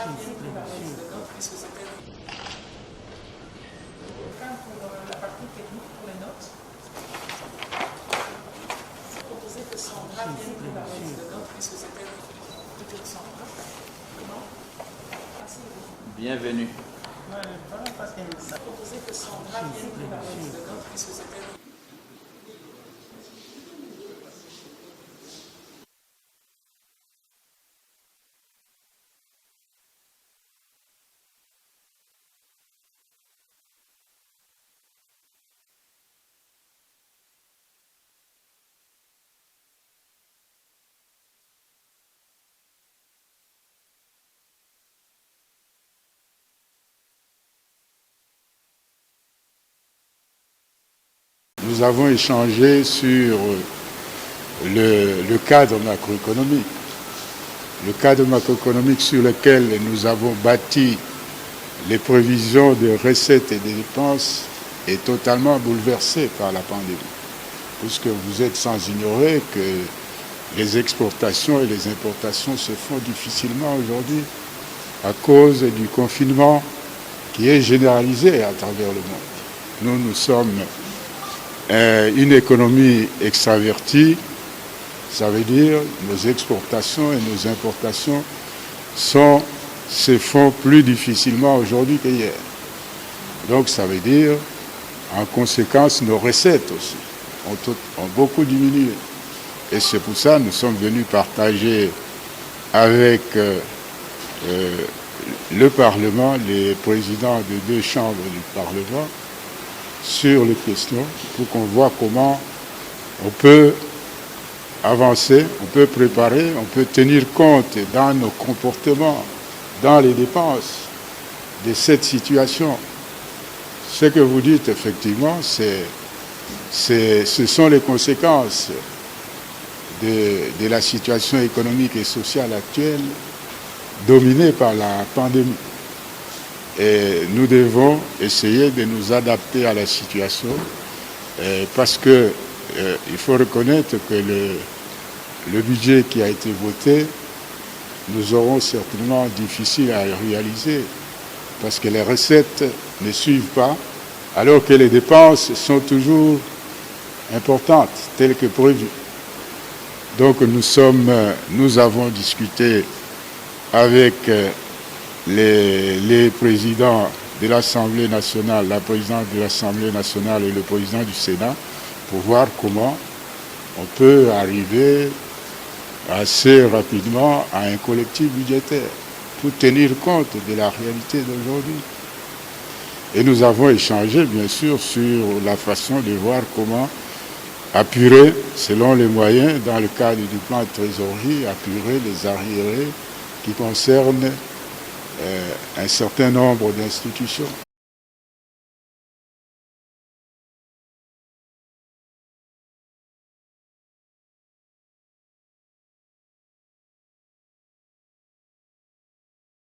bien préparé ce doc, puisque c'était pour la partie technique, pour les notes. C'est proposé que Sandra vienne préparer ce doc, puisque c'était peut-être Sandra. Comment? Bienvenue. C'est proposé que Sandra vienne préparer ce doc, puisque c'était Nous avons échangé sur le cadre macroéconomique. Le cadre macroéconomique sur lequel nous avons bâti les prévisions de recettes et de dépenses est totalement bouleversé par la pandémie. Puisque vous êtes sans ignorer que les exportations et les importations se font difficilement aujourd'hui à cause du confinement qui est généralisé à travers le monde. Nous sommes une économie extravertie, ça veut dire nos exportations et nos importations se font plus difficilement aujourd'hui qu'hier. Donc ça veut dire, en conséquence, nos recettes aussi ont beaucoup diminué. Et c'est pour ça que nous sommes venus partager avec le Parlement, les présidents des deux chambres du Parlement, sur les questions pour qu'on voit comment on peut avancer, on peut préparer, on peut tenir compte dans nos comportements, dans les dépenses de cette situation. Ce que vous dites effectivement, ce sont les conséquences de la situation économique et sociale actuelle dominée par la pandémie. Et nous devons essayer de nous adapter à la situation parce que il faut reconnaître que le budget qui a été voté, nous aurons certainement difficile à réaliser parce que les recettes ne suivent pas alors que les dépenses sont toujours importantes telles que prévues. Donc nous avons discuté avec les présidents de l'Assemblée nationale, la présidente de l'Assemblée nationale et le président du Sénat pour voir comment on peut arriver assez rapidement à un collectif budgétaire pour tenir compte de la réalité d'aujourd'hui. Et nous avons échangé bien sûr sur la façon de voir comment apurer, selon les moyens, dans le cadre du plan de trésorerie, apurer les arriérés qui concernent un certain nombre d'institutions.